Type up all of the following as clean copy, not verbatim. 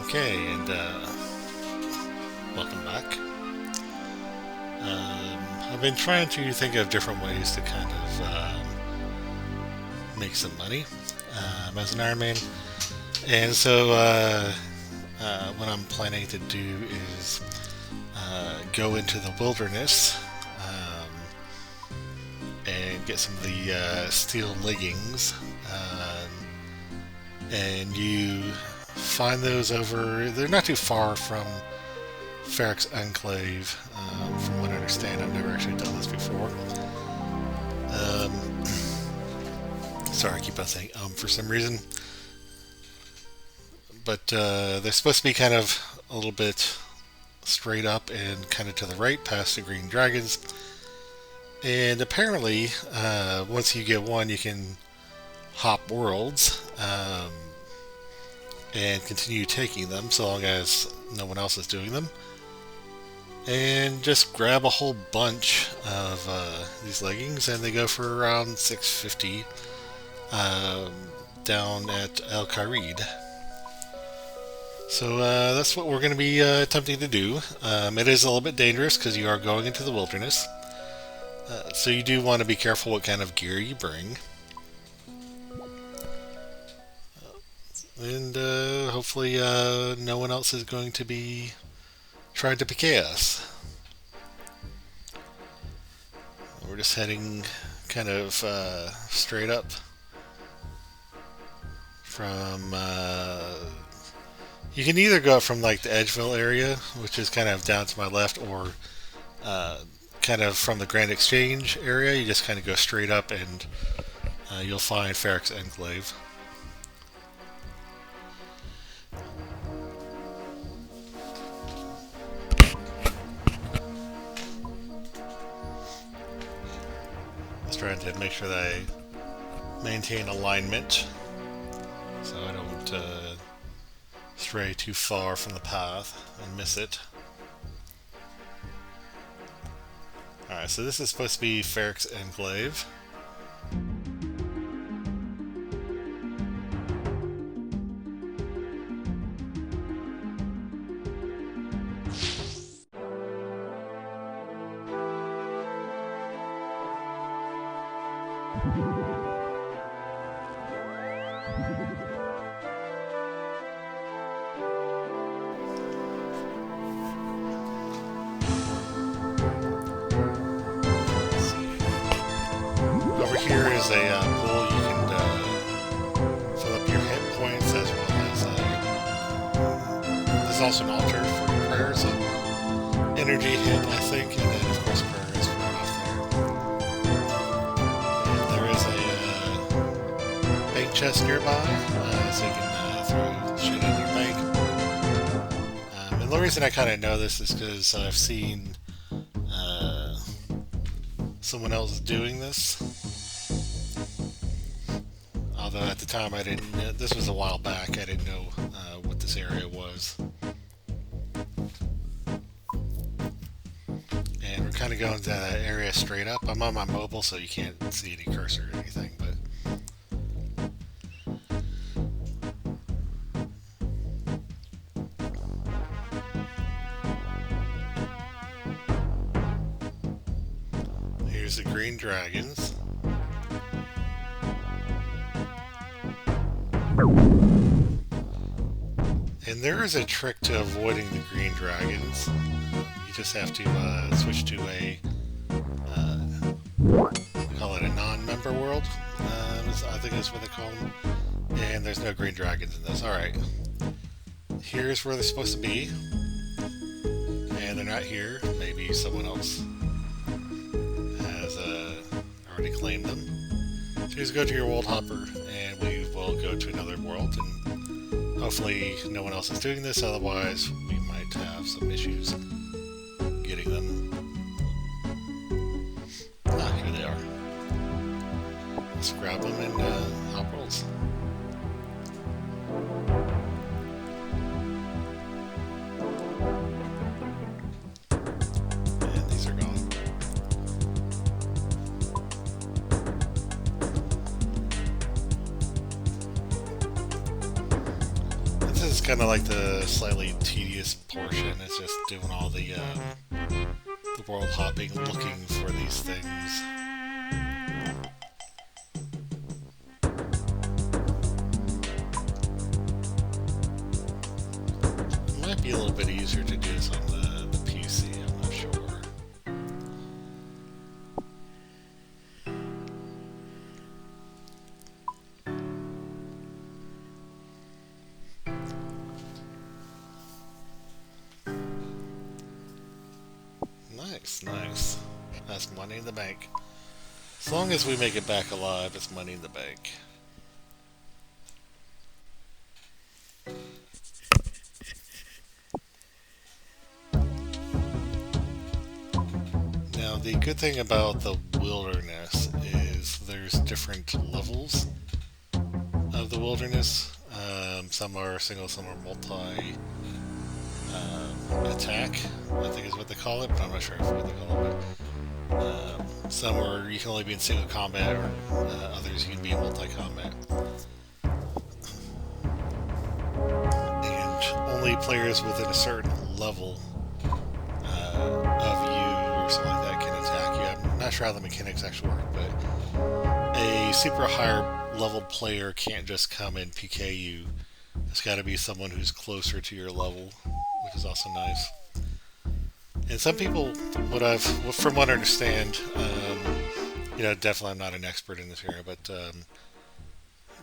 Okay, and welcome back. I've been trying to think of different ways to kind of make some money as an Ironman, and so what I'm planning to do is go into the wilderness and get some of the steel leggings, and you find those over. They're not too far from Ferrex Enclave, from what I understand. I've never actually done this before. Um, Sorry, I keep on saying for some reason. But they're supposed to be kind of a little bit straight up and kind of to the right past the Green Dragons. And apparently, once you get one, you can hop worlds and continue taking them so long as no one else is doing them. And just grab a whole bunch of these leggings, and they go for around 650 down at El Kharid. So that's what we're going to be attempting to do. It is a little bit dangerous because you are going into the wilderness, so you do want to be careful what kind of gear you bring. And hopefully no one else is going to be trying to PK us. We're just heading kind of straight up from... you can either go up from like the Edgeville area, which is kind of down to my left, or kind of from the Grand Exchange area. You just kind of go straight up and you'll find Ferrex Enclave. Just trying to make sure that I maintain alignment so I don't stray too far from the path and miss it. Alright, so this is supposed to be Ferrex Enclave. Over here is a pool. You can fill up your hit points, as well as there's also an altar for your prayers. So energy hit, I think, and then of course prayer is right off there. And there is a bank chest nearby, so you can throw shit in your bank. And the reason I kind of know this is because I've seen someone else doing this. Although at the time I didn't, this was a while back, I didn't know what this area was. And we're kind of going to that area straight up. I'm on my mobile, so you can't see any cursor or anything, but here's the Green Dragons. And there is a trick to avoiding the Green Dragons. You just have to switch to a, we call it a non-member world, I think that's what they call them. And there's no Green Dragons in this. Alright. Here's where they're supposed to be. And they're not here. Maybe someone else has already claimed them. So just go to your world hopper, and we will go to another world, and hopefully no one else is doing this, otherwise we might have some issues getting them. Ah, here they are. Let's grab them and hop worlds. And these are gone. kind of like the slightly tedious portion. It's just doing all the world hopping, looking for these things. It might be a little bit easier to do this on the PC. I'm not sure. Nice, nice. That's money in the bank. As long as we make it back alive, it's money in the bank. Now, the good thing about the wilderness is there's different levels of the wilderness. Some are single, some are multi attack, I think is what they call it, but I'm not sure if what they call it. Some are you can only be in single combat, or others you can be in multi combat. And only players within a certain level of you or something like that can attack you. I'm not sure how the mechanics actually work, but a super higher level player can't just come and PK you. It's got to be someone who's closer to your level, which is also nice. And some people, from what I understand, definitely I'm not an expert in this area, but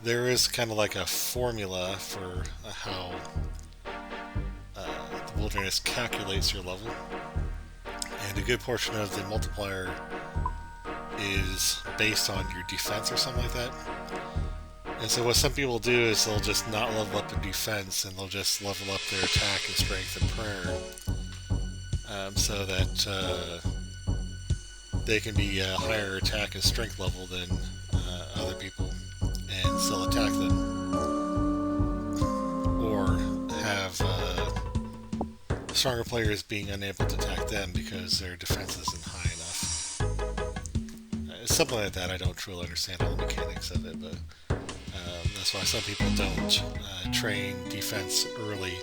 there is kind of like a formula for how the wilderness calculates your level. And a good portion of the multiplier is based on your defense or something like that. And so what some people do is they'll just not level up their defense, and they'll just level up their attack and strength and prayer, so that they can be a higher attack and strength level than other people and still attack them. Or have stronger players being unable to attack them because their defense isn't high enough. Something like that. I don't truly understand all the mechanics of it, but that's why some people don't train defense early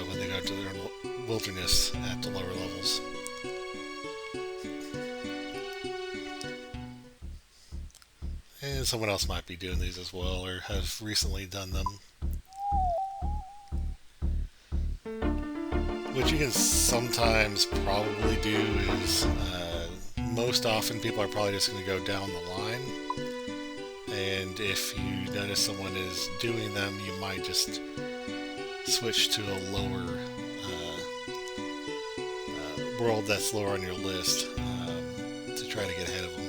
when they go to their wilderness at the lower levels. And someone else might be doing these as well, or have recently done them. What you can sometimes probably do is, most often people are probably just going to go down the line. And if you notice someone is doing them, you might just switch to a lower world that's lower on your list to try to get ahead of them.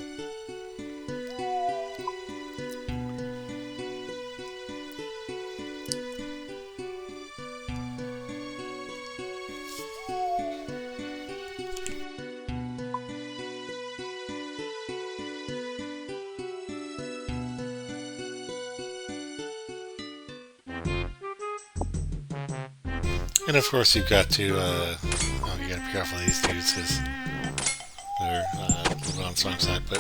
And of course, you've got to you got to be careful of these dudes because they're a little bit on the strong side. But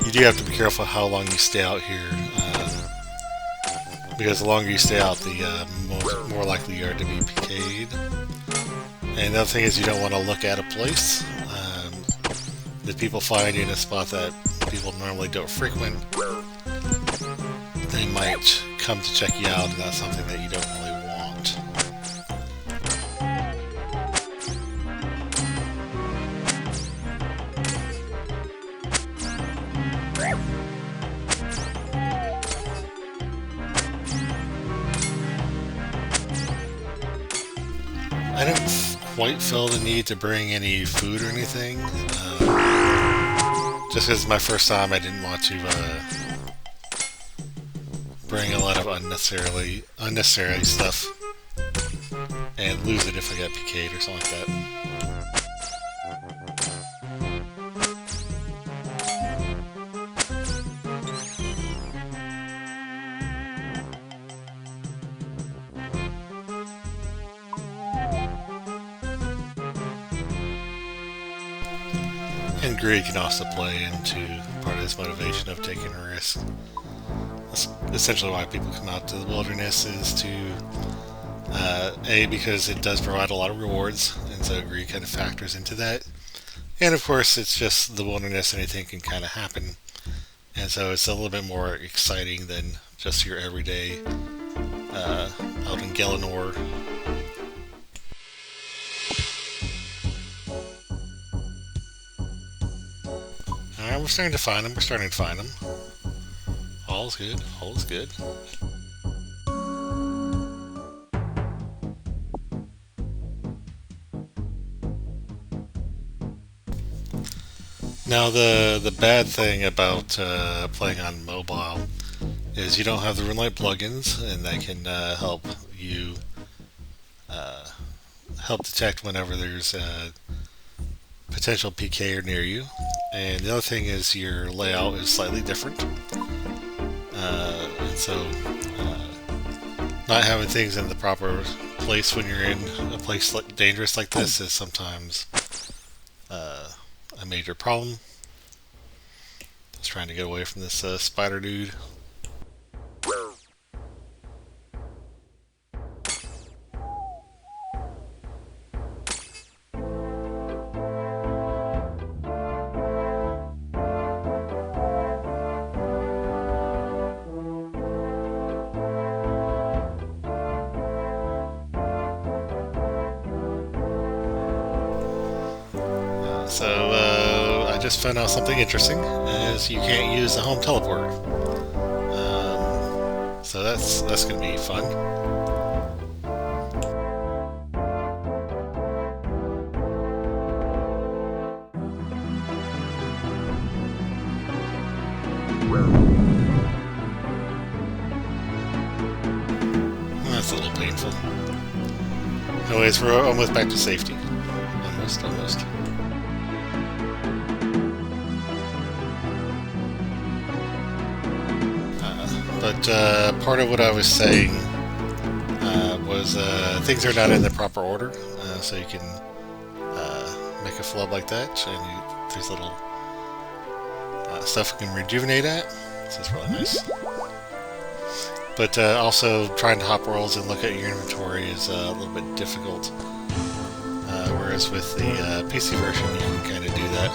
you do have to be careful how long you stay out here, because the longer you stay out, the more likely you are to be PK'd. And the other thing is, you don't want to look at a place. If people find you in a spot that people normally don't frequent, they might come to check you out, and that's something that you don't really want. I didn't quite feel the need to bring any food or anything. Just because it's my first time, I didn't want to bring a lot of unnecessary stuff and lose it if I got PK'd or something like that. And greed can also play into part of this motivation of taking a risk. That's essentially why people come out to the wilderness, is to A, because it does provide a lot of rewards, and so greed kind of factors into that. And of course, it's just the wilderness, anything can kind of happen. And so it's a little bit more exciting than just your everyday out in Gelenor. Alright, we're starting to find them. We're starting to find them. All's good. All is good. Now, the bad thing about playing on mobile is you don't have the Runelight plugins, and that can help you help detect whenever there's a potential PK near you. And the other thing is your layout is slightly different, and so not having things in the proper place when you're in a place dangerous like this is sometimes a major problem. Just trying to get away from this spider dude. So I just found out something interesting, is you can't use the home teleport. So that's going to be fun. That's a little painful. Anyways, we're almost back to safety. Almost. But part of what I was saying was things are not in the proper order, so you can make a flub like that, and there's little stuff you can rejuvenate at, so it's really nice. But also trying to hop worlds and look at your inventory is a little bit difficult, whereas with the PC version you can kind of do that.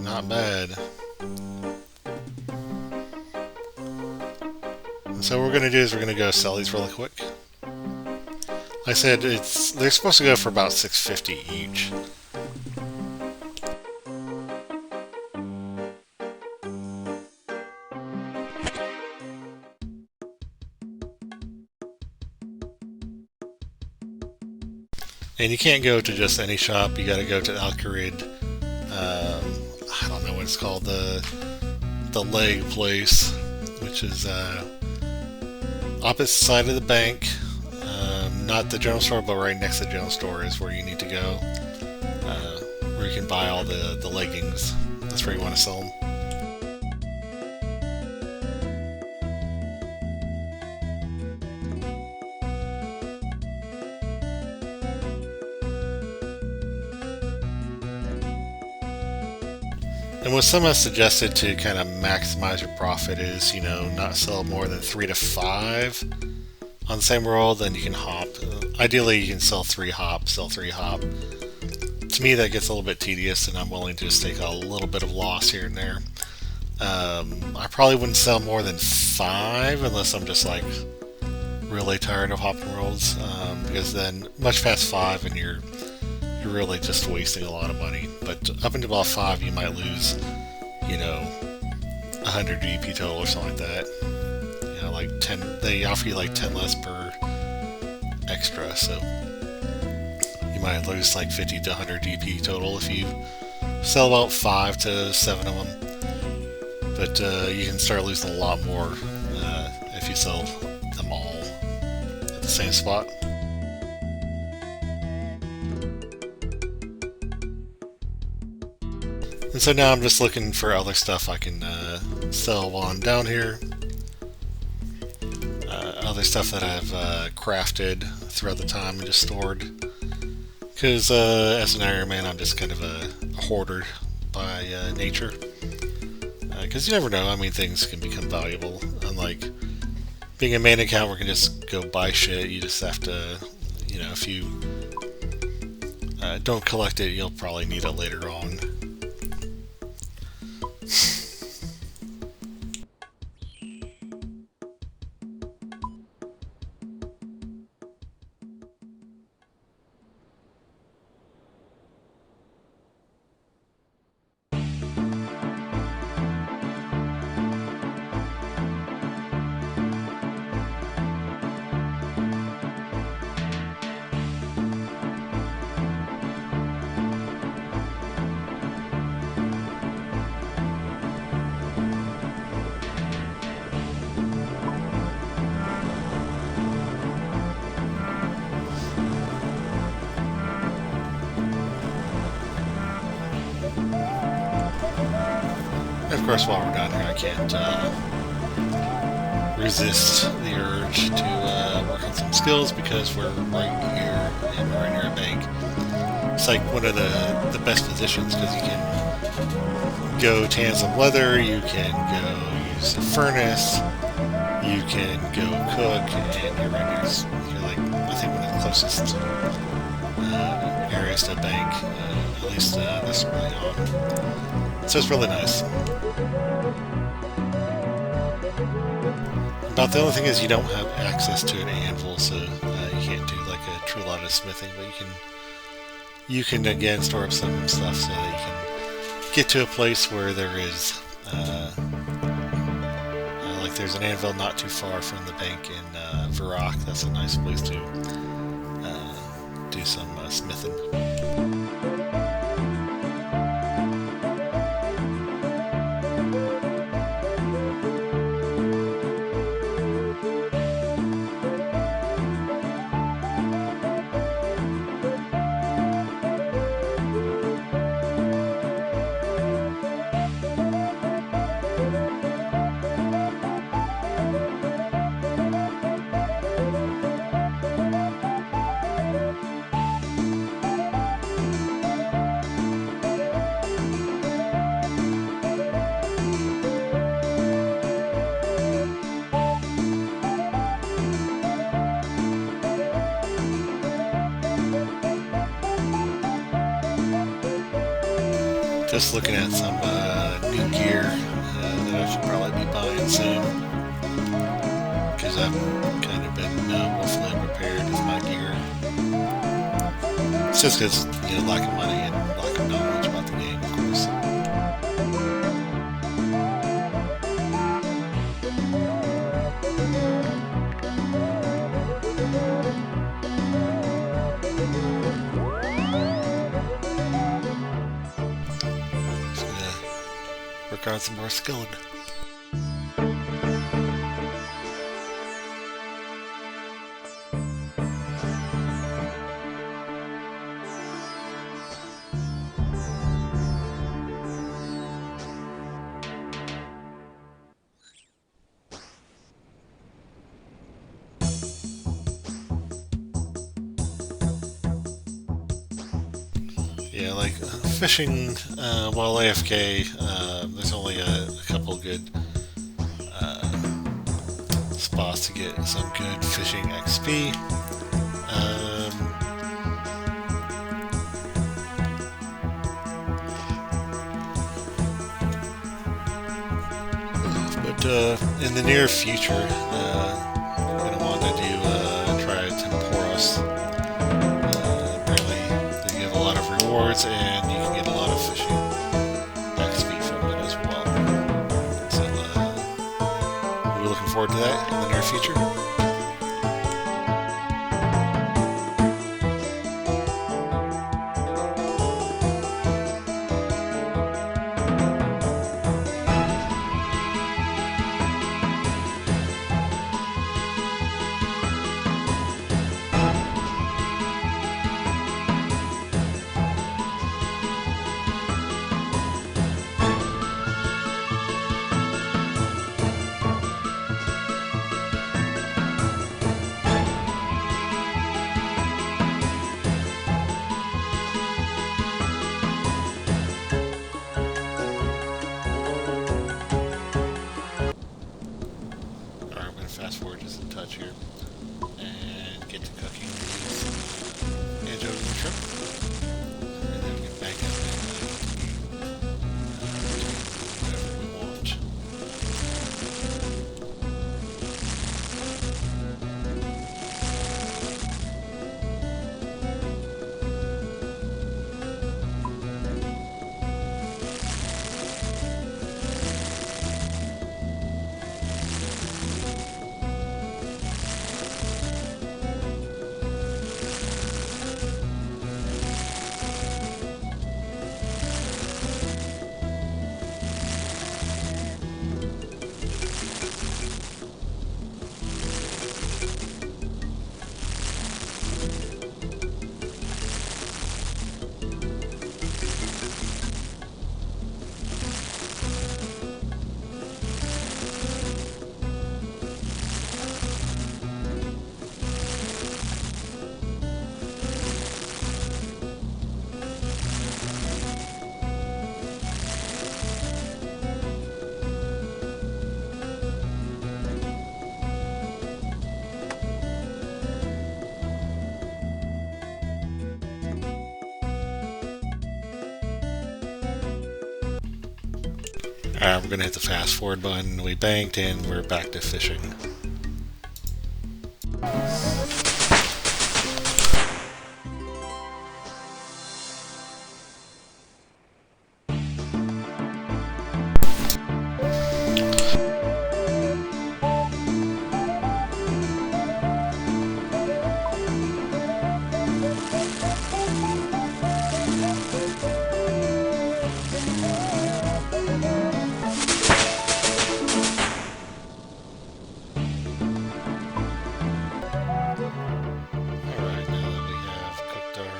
Not bad. So what we're going to do is we're going to go sell these really quick. Like I said, they're supposed to go for about $6.50 each. And you can't go to just any shop, you gotta go to Alcarid. I don't know what it's called, the leg place, which is opposite side of the bank. Not the general store, but right next to the general store is where you need to go, where you can buy all the leggings. That's where you want to sell them. And what some have suggested to kind of maximize your profit is, not sell more than 3 to 5 on the same world, then you can hop. Ideally, you can sell 3 hop. To me, that gets a little bit tedious, and I'm willing to just take a little bit of loss here and there. I probably wouldn't sell more than 5 unless I'm just like really tired of hopping worlds, because then much past 5 and you're really just wasting a lot of money. But up until about 5, you might lose, 100 GP total or something like that. Like 10, they offer you like 10 less per extra, so you might lose like 50 to 100 GP total if you sell about 5 to 7 of them. But you can start losing a lot more if you sell them all at the same spot. And so now I'm just looking for other stuff I can sell while I'm down here. other stuff that I've crafted throughout the time and just stored. Because as an Ironman, I'm just kind of a hoarder by nature. Because you never know. I mean, things can become valuable. Unlike being a main account where you can just go buy shit, you just have to, if you don't collect it, you'll probably need it later on. And of course, while we're down here, I can't resist the urge to work on some skills because we're right here and we're near a bank. It's like one of the best positions because you can go tan some leather, you can go use a furnace, you can go cook, and you're right near. You're like, I think, one of the closest areas to a bank, at least this early on. So it's really nice. About the only thing is you don't have access to an anvil, so you can't do like a true lot of smithing, but you can again store up some stuff so that you can get to a place where there is like there's an anvil not too far from the bank in Varrock. That's a nice place to do some smithing. Just looking at some new gear that I should probably be buying soon, because I've kind of been woefully unprepared with my gear. It's just because lack of money and lack of knowledge about the game, of course. Work on some more skilled. Yeah, like fishing while AFK, there's only a couple good spots to get some good fishing XP. But in the near future, I'm going to want to do try Temporos. Apparently, they give a lot of rewards, and you can get a lot of fishing XP from it as well. So we're looking forward to that in the near future. fast forward just a touch here and get to cooking these anchovy and shrimp, and then we can back up and whatever we want. Alright, we're going to hit the fast forward button. We banked and we're back to fishing. Alright, now that we have cooked our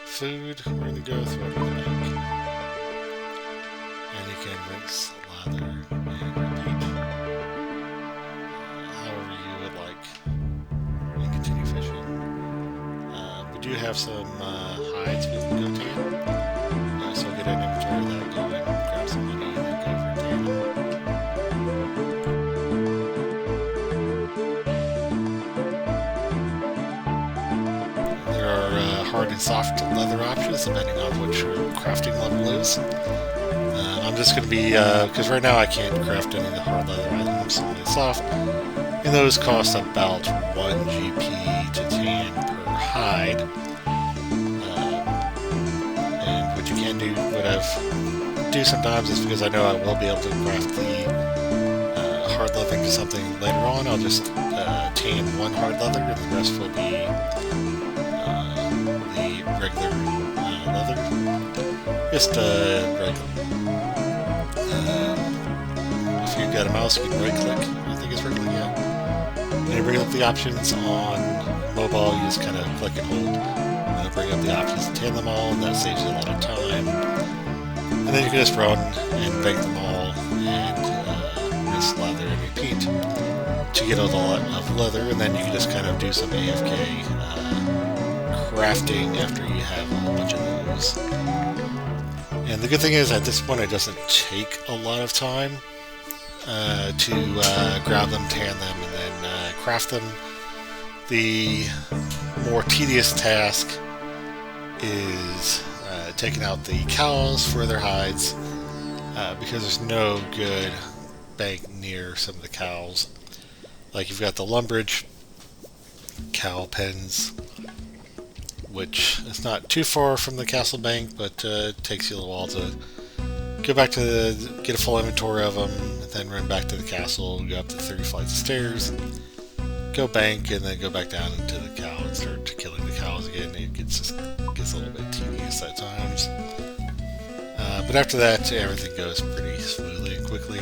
food, we're going to go throw it in the bank. And you can rinse, lather, and repeat however you would like and continue fishing. We do have some hides we can go tan. So we'll get an inventory of that, go and grab some money, and then go for a tan. There are hard and soft leather options depending on what your crafting level is. I'm just going to be, because right now I can't craft any of the hard leather items, only soft, and those cost about 1 GP to tan per hide. And what you can do, what I do sometimes is because I know I will be able to craft the hard leather into something later on, I'll just tan one hard leather and the rest will be the regular leather. Just regular. If you've got a mouse, you can right click. I think it's regular, yeah. And you bring up the options on mobile, you just kind of click and hold. And it'll bring up the options to tan them all, and that saves you a lot of time. And then you can just run and bank them all and rinse, lather, and repeat to get a lot of leather, and then you can just kind of do some AFK crafting after you have a whole bunch of those. And the good thing is, at this point, it doesn't take a lot of time to grab them, tan them, and then craft them. The more tedious task is taking out the cows for their hides, because there's no good bank near some of the cows. Like, you've got the Lumbridge cow pens, which is not too far from the castle bank, but it takes you a little while to go back to get a full inventory of them, then run back to the castle, go up the 30 flights of stairs, go bank, and then go back down into the cow and start killing the cows again. It gets a little bit tedious at times. But after that, everything goes pretty smoothly and quickly.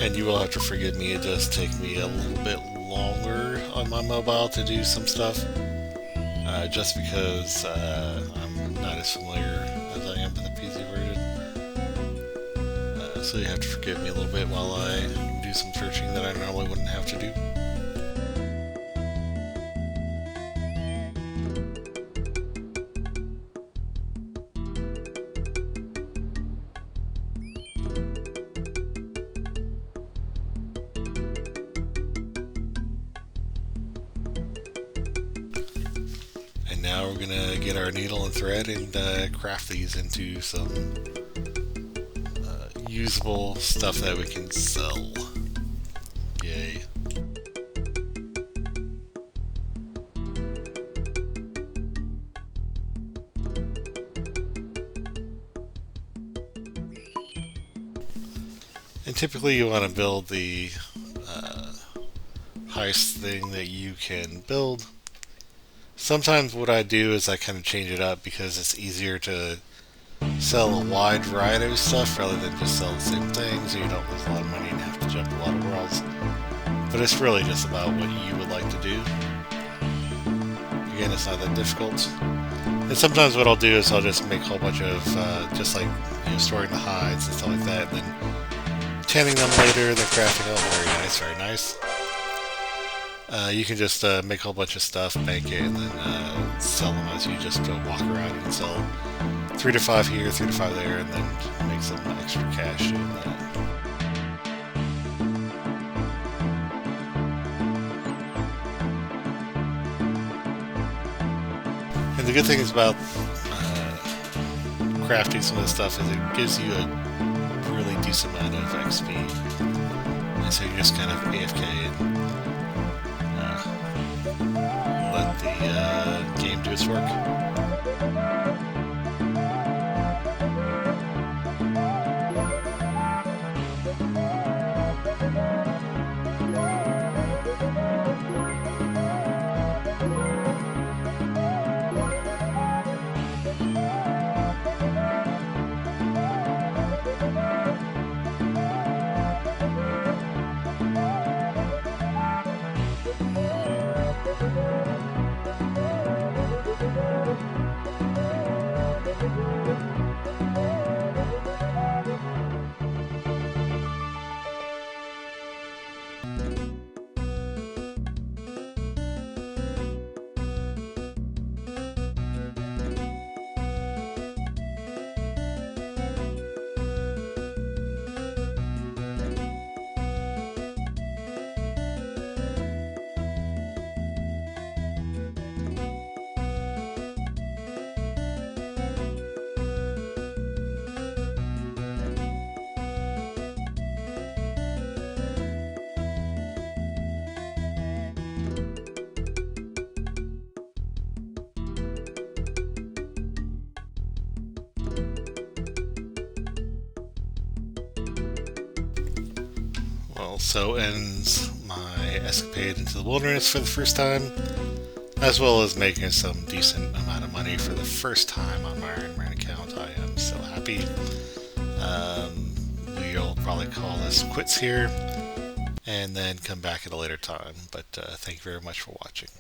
And you will have to forgive me, it does take me a little bit longer on my mobile to do some stuff, just because I'm not as familiar as I am with the PC version. So you have to forgive me a little bit while I do some searching that I normally wouldn't have to do. And now we're gonna get our needle and thread and craft these into some usable stuff that we can sell. Yay. And typically you want to build the highest thing that you can build. Sometimes what I do is I kind of change it up because it's easier to sell a wide variety of stuff rather than just sell the same thing, so you don't lose a lot of money and have to jump a lot of worlds. But it's really just about what you would like to do. Again, it's not that difficult. And sometimes what I'll do is I'll just make a whole bunch of, just like, storing the hides and stuff like that, and then tanning them later, then crafting them. Very nice, very nice. You can just make a whole bunch of stuff, bank it, and then sell them as you just walk around. You can sell 3 to 5 here, 3 to 5 there, and then make some extra cash doing that. And the good thing is about crafting some of this stuff is it gives you a really decent amount of XP. And so you just kind of AFK and let the game do its work. Well, so ends my escapade into the wilderness for the first time, as well as making some decent amount of money for the first time on my Ironman account. I am so happy. We'll probably call this quits here, and then come back at a later time. But thank you very much for watching.